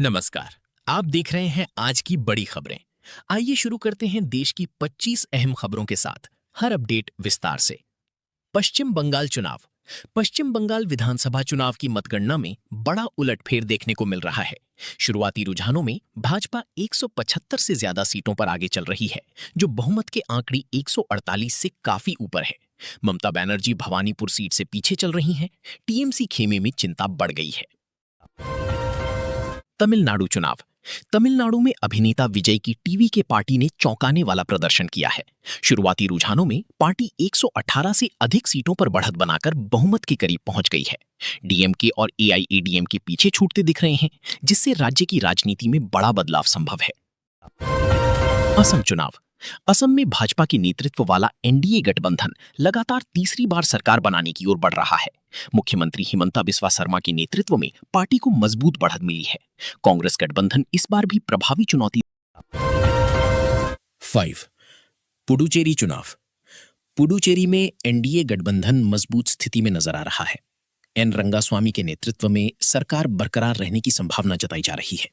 नमस्कार। आप देख रहे हैं आज की बड़ी खबरें। आइए शुरू करते हैं देश की 25 अहम खबरों के साथ। हर अपडेट विस्तार से। पश्चिम बंगाल चुनाव। पश्चिम बंगाल विधानसभा चुनाव की मतगणना में बड़ा उलटफेर देखने को मिल रहा है। शुरुआती रुझानों में भाजपा 175 से ज्यादा सीटों पर आगे चल रही है, जो बहुमत के आंकड़े 148 से काफी ऊपर है। ममता बनर्जी भवानीपुर सीट से पीछे चल रही हैं। टीएमसी खेमे में चिंता बढ़ गई है। तमिलनाडु चुनाव। तमिलनाडु में अभिनेता विजय की टीवी के पार्टी ने चौंकाने वाला प्रदर्शन किया है। शुरुआती रुझानों में पार्टी 118 से अधिक सीटों पर बढ़त बनाकर बहुमत के करीब पहुंच गई है। डीएमके और एआईएडीएमके पीछे छूटते दिख रहे हैं, जिससे राज्य की राजनीति में बड़ा बदलाव संभव है। असम चुनाव। असम में भाजपा के नेतृत्व वाला एनडीए गठबंधन लगातार तीसरी बार सरकार बनाने की ओर बढ़ रहा है। मुख्यमंत्री हिमंता बिस्वा शर्मा के नेतृत्व में पार्टी को मजबूत बढ़त मिली है। कांग्रेस गठबंधन इस बार भी प्रभावी चुनौती। 5 पुडुचेरी चुनाव। पुडुचेरी में एनडीए गठबंधन मजबूत स्थिति में नजर आ रहा है। एन रंगास्वामी के नेतृत्व में सरकार बरकरार रहने की संभावना जताई जा रही है।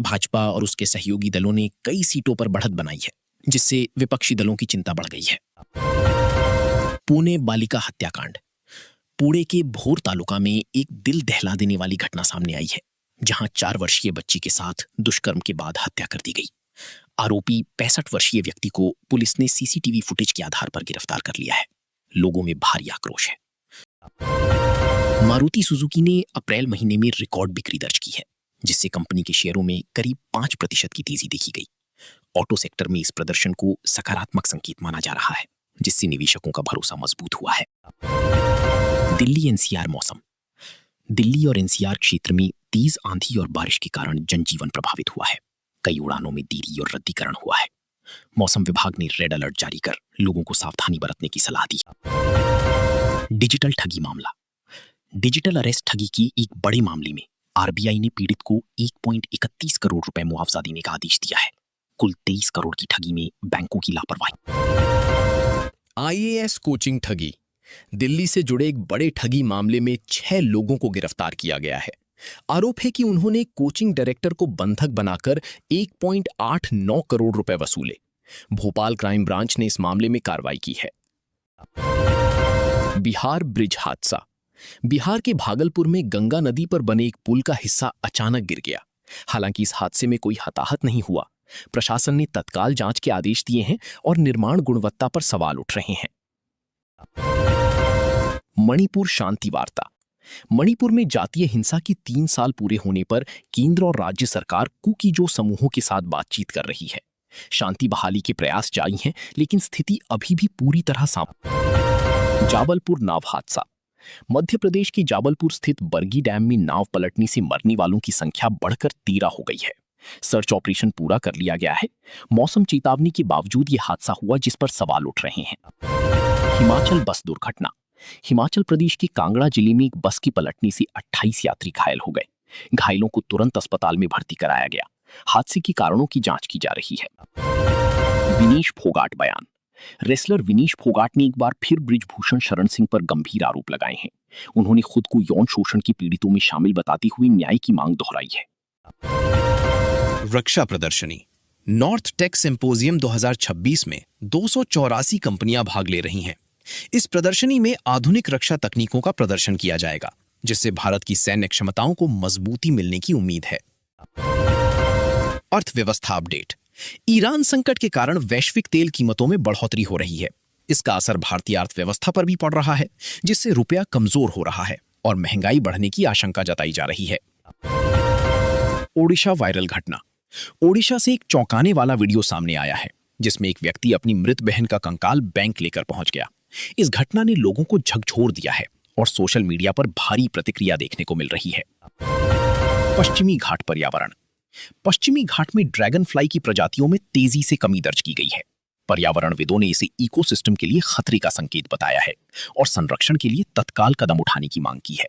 भाजपा और उसके सहयोगी दलों ने कई सीटों पर बढ़त बनाई है, जिससे विपक्षी दलों की चिंता बढ़ गई है। पुणे बालिका हत्याकांड। पुणे के भोर तालुका में एक दिल दहला देने वाली घटना सामने आई है, जहां 4 वर्षीय बच्ची के साथ दुष्कर्म के बाद हत्या कर दी गई। आरोपी 65 वर्षीय व्यक्ति को पुलिस ने सीसीटीवी फुटेज के आधार पर गिरफ्तार कर लिया है। लोगों में भारी आक्रोश है। मारुति सुजुकी ने अप्रैल महीने में रिकॉर्ड बिक्री दर्ज की है, जिससे कंपनी के शेयरों में करीब 5% की तेजी देखी गई। ऑटो सेक्टर में इस प्रदर्शन को सकारात्मक संकेत माना जा रहा है, जिससे निवेशकों का भरोसा मजबूत हुआ है। दिल्ली एनसीआर मौसम। दिल्ली और एनसीआर क्षेत्र में तेज आंधी और बारिश के कारण जनजीवन प्रभावित हुआ है। कई उड़ानों में देरी और रद्दीकरण हुआ है। मौसम विभाग ने रेड अलर्ट जारी कर लोगों को सावधानी बरतने की सलाह दी। डिजिटल ठगी मामला। डिजिटल अरेस्ट ठगी के एक बड़े मामले में आरबीआई ने पीड़ित को 1.31 करोड़ रुपए मुआवजा देने का आदेश दिया है। कुल 23 करोड़ की ठगी में बैंकों की लापरवाही। आईएएस कोचिंग ठगी। दिल्ली से जुड़े एक बड़े ठगी मामले में 6 लोगों को गिरफ्तार किया गया है। आरोप है कि उन्होंने कोचिंग डायरेक्टर को बंधक बनाकर 1.89 करोड़ रुपए वसूले। भोपाल क्राइम ब्रांच ने इस मामले में कार्रवाई की है। बिहार ब्रिज हादसा। बिहार के भागलपुर में गंगा नदी पर बने एक पुल का हिस्सा अचानक गिर गया। हालांकि इस हादसे में कोई हताहत नहीं हुआ। प्रशासन ने तत्काल जांच के आदेश दिए हैं और निर्माण गुणवत्ता पर सवाल उठ रहे हैं। मणिपुर शांति वार्ता। मणिपुर में जातीय हिंसा की 3 साल पूरे होने पर केंद्र और राज्य सरकार कुकीजो समूहों के साथ बातचीत कर रही है। शांति बहाली के प्रयास जारी हैं, लेकिन स्थिति अभी भी पूरी तरह जाबलपुर नाव हादसा। मध्य प्रदेश के जाबलपुर स्थित बरगी डैम में नाव पलटने से मरने वालों की संख्या बढ़कर 13 हो गई है। सर्च ऑपरेशन पूरा कर लिया गया है। मौसम चेतावनी के बावजूद यह हादसा हुआ, जिस पर सवाल उठ रहे हैं। हिमाचल बस दुर्घटना। हिमाचल प्रदेश के कांगड़ा जिले में एक बस की पलटने से 28 यात्री घायल हो गए। घायलों को तुरंत अस्पताल में भर्ती कराया गया। हादसे के कारणों की जांच की जा रही है। विनेश फोगाट बयान। रेसलर विनेश फोगाट ने एक बार फिर ब्रिजभूषण शरण सिंह पर गंभीर आरोप लगाए हैं। उन्होंने खुद को यौन शोषण के पीड़ितों में शामिल बताते हुए न्याय की मांग दोहराई है। रक्षा प्रदर्शनी। नॉर्थ टेक सिंपोजियम 2026 में 284 कंपनियां भाग ले रही हैं। इस प्रदर्शनी में आधुनिक रक्षा तकनीकों का प्रदर्शन किया जाएगा, जिससे भारत की सैन्य क्षमताओं को मजबूती मिलने की उम्मीद है। अर्थव्यवस्था अपडेट। ईरान संकट के कारण वैश्विक तेल कीमतों में बढ़ोतरी हो रही है। इसका असर भारतीय अर्थव्यवस्था पर भी पड़ रहा है, जिससे रुपया कमजोर हो रहा है और महंगाई बढ़ने की आशंका जताई जा रही है। ओडिशा वायरल घटना। ओडिशा से एक चौंकाने वाला वीडियो सामने आया है, जिसमें एक व्यक्ति अपनी मृत बहन का कंकाल बैंक लेकर पहुंच गया। इस घटना ने लोगों को झकझोर दिया है और सोशल मीडिया पर भारी प्रतिक्रिया देखने को मिल रही है। पश्चिमी घाट पर्यावरण। पश्चिमी घाट में ड्रैगन फ्लाई की प्रजातियों में तेजी से कमी दर्ज की गई है। पर्यावरणविदों ने इसे इकोसिस्टम के लिए खतरे का संकेत बताया है और संरक्षण के लिए तत्काल कदम उठाने की मांग की है।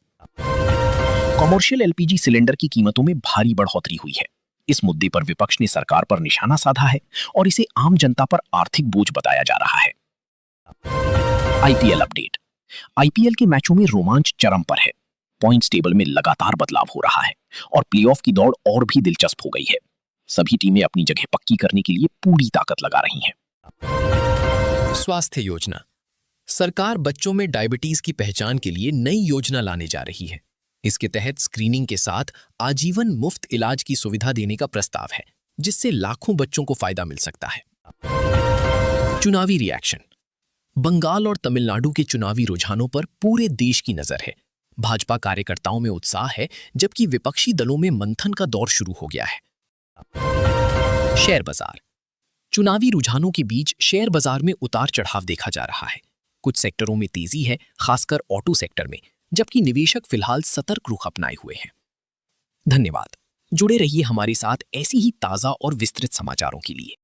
कमर्शियल एलपीजी सिलेंडर की कीमतों में भारी बढ़ोतरी हुई है। इस मुद्दे पर विपक्ष ने सरकार पर निशाना साधा है और इसे आम जनता पर आर्थिक बोझ बताया जा रहा है। IPL update. आईपीएल के मैचों में रोमांच चरम पर है। पॉइंट्स टेबल में लगातार बदलाव हो रहा है और प्लेऑफ की दौड़ और भी दिलचस्प हो गई है। सभी टीमें अपनी जगह पक्की करने के लिए पूरी ताकत लगा रही हैं। स्वास्थ्य योजना। सरकार बच्चों में डायबिटीज की पहचान के लिए नई योजना लाने जा रही है। इसके तहत स्क्रीनिंग के साथ आजीवन मुफ्त इलाज की सुविधा देने का प्रस्ताव है, जिससे लाखों बच्चों को फायदा मिल सकता है। चुनावी रिएक्शन। बंगाल और तमिलनाडु के चुनावी रुझानों पर पूरे देश की नजर है। भाजपा कार्यकर्ताओं में उत्साह है, जबकि विपक्षी दलों में मंथन का दौर शुरू हो गया है। शेयर बाजार। चुनावी रुझानों के बीच शेयर बाजार में उतार चढ़ाव देखा जा रहा है। कुछ सेक्टरों में तेजी है, खासकर ऑटो सेक्टर में, जबकि निवेशक फिलहाल सतर्क रुख अपनाए हुए हैं। धन्यवाद। जुड़े रहिए हमारे साथ ऐसी ही ताजा और विस्तृत समाचारों के लिए।